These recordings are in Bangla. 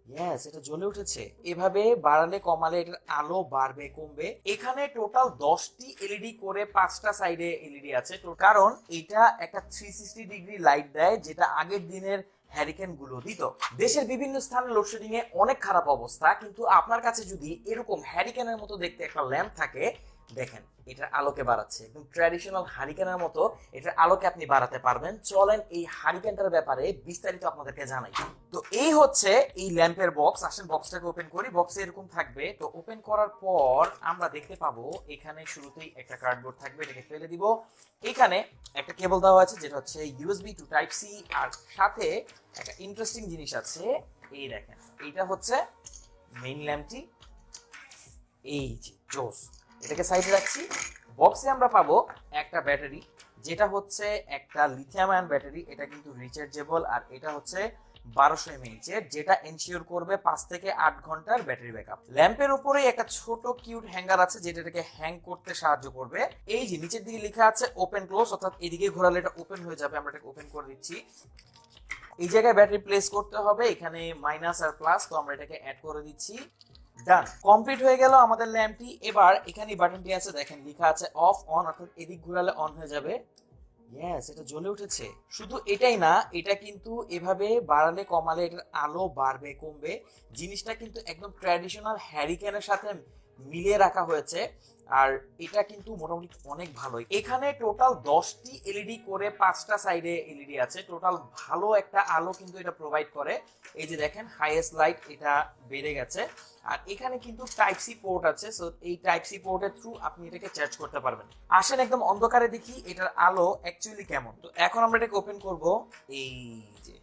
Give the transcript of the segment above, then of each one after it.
ইয়েস, এটা জ্বলে উঠেছে। এভাবে বাড়ালে কমালে এটার আলো বাড়বে কমবে। এখানে টোটাল 10টি এলইডি করে 5টা সাইডে এলইডি আছে। তো কারণ এটা একটা 360 ডিগ্রি লাইট দেয়, যেটা আগের দিনের হ্যারিকেন গুলো দিত। দেশের বিভিন্ন স্থানে লোডশেডিং এ অনেক খারাপ অবস্থা, কিন্তু আপনার কাছে যদি এরকম হ্যারিকেনের মতো দেখতে একটা ল্যাম্প থাকে, দেখেন এটার আলোকে বাড়াচ্ছে একদম ট্র্যাডিশনাল হারিকেনের মতো। এটার আলোকে আপনি বাড়াতে পারবেন। চলেন এই হারিকেনটার ব্যাপারে বিস্তারিত আপনাদেরকে জানাই। তো এই হচ্ছে এই ল্যাম্পের বক্স। আসেন বক্সটাকে ওপেন করি। বক্সে এরকম থাকবে। তো ওপেন করার পর আমরা দেখতে পাবো এখানে শুরুতেই একটা কার্ডবোর্ড থাকবে, এটাকে ফেলে দিব। এখানে একটা কেবল দেওয়া আছে যেটা হচ্ছে ইউএসবি টু টাইপ সি, আর সাথে একটা ইন্টারেস্টিং জিনিস আছে। এই দেখেন, এইটা হচ্ছে মেইন ল্যাম্পটি। এই যে জোস, এটাকে সাইডে রাখছি। বক্সে আমরা পাবো একটা ব্যাটারি, যেটা হচ্ছে একটা লিথিয়াম আয়ন ব্যাটারি। এটা কিন্তু রিচার্জেবল, আর এটা হচ্ছে 1200 mAh এর, যেটা এনশিওর করবে 5 থেকে 8 ঘন্টার ব্যাটারি ব্যাকআপ। ল্যাম্পের উপরে একটা ছোট কিউট হ্যাঙ্গার আছে, যেটা এটাকে হ্যাং করতে সাহায্য করবে। এই যে নিচের দিকে লেখা আছে ওপেন ক্লোজ, অর্থাৎ এদিকে ঘোরালে এটা ওপেন হয়ে যাবে। আমরা এটাকে ওপেন করে দিচ্ছি। এই জায়গায় ব্যাটারি প্লেস করতে হবে, এখানে মাইনাস আর প্লাস, তো আমরা এটাকে অ্যাড করে দিচ্ছি। ডান, কমপ্লিট হয়ে গেল আমাদের ল্যাম্পটি। এবার এখানে বাটনটি আছে, দেখেন লেখা আছে অফ অন, অর্থাৎ এদিক ঘোরালে অন হয়ে যাবে। ইয়েস, এটা জ্বলে উঠেছে। শুধু এটাই না, এটা কিন্তু এভাবে বাড়ালে কমালে এটার আলো বাড়বে কমবে। জিনিসটা কিন্তু একদম ট্র্যাডিশনাল হ্যারিকেনের সাথে মিলিয়ে রাখা হয়েছে, আর এটা কিন্তু মোটামুটি অনেক ভালোই। এখানে টোটাল 10টি এলইডি করে 5টা সাইডে এলইডি আছে। টোটাল ভালো একটা আলো কিন্তু এটা প্রোভাইড করে। এই যে দেখেন হাইয়েস্ট লাইট এটা বেড়ে গেছে। আর এখানে কিন্তু টাইপ সি পোর্ট আছে, সো এই টাইপ সি পোর্টের থ্রু আপনি এটাকে চার্জ করতে পারবেন। আসেন একদম অন্ধকারে দেখি এটার আলো অ্যাকচুয়ালি কেমন। তো এখন আমরা এটাকে ওপেন করব। এই যে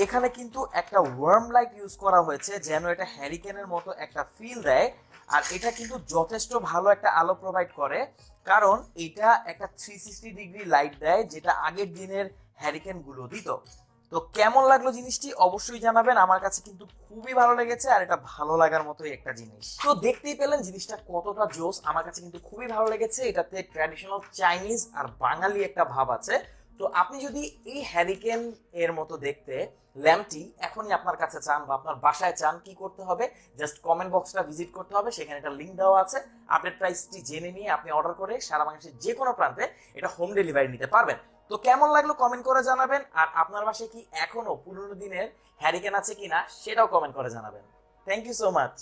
এখানে কিন্তু একটা ওয়ার্ম লাইট ইউজ করা হয়েছে, যেন এটা হ্যারিকেনের মতো একটা ফিল দেয়। আর এটা কিন্তু যথেষ্ট ভালো একটা আলো প্রোভাইড করে, কারণ এটা একটা 360 ডিগ্রি লাইট দেয়, যেটা আগের দিনের হ্যারিকেন গুলো দিত। তো কেমন লাগলো জিনিসটি অবশ্যই জানাবেন। আমার কাছে কিন্তু খুবই ভালো লেগেছে, আর এটা ভালো লাগার মতোই একটা জিনিস। তো দেখতেই পেলেন জিনিসটা কতটা জোস। আমার কাছে কিন্তু খুবই ভালো লেগেছে। এটাতে ট্র্যাডিশনাল চাইনিজ আর বাঙালি একটা ভাব আছে। তো আপনি যদি এই হ্যারিকেন এর মতো দেখতে ল্যাম্পটি এখনই আপনার কাছে চান বা আপনার বাসায় চান, কি করতে হবে? জাস্ট কমেন্ট বক্সটা ভিজিট করতে হবে, সেখানে একটা লিঙ্ক দেওয়া আছে। আপডেট প্রাইসটি জেনে নিয়ে আপনি অর্ডার করে সারা বাংলাদেশের যে কোনো প্রান্তে এটা হোম ডেলিভারি নিতে পারবেন। তো কেমন লাগলো কমেন্ট করে জানাবেন। আর আপনার বাসায় কি এখনো পুরনো দিনের হ্যারিকেন আছে কিনা সেটাও কমেন্ট করে জানাবেন। Thank you so much.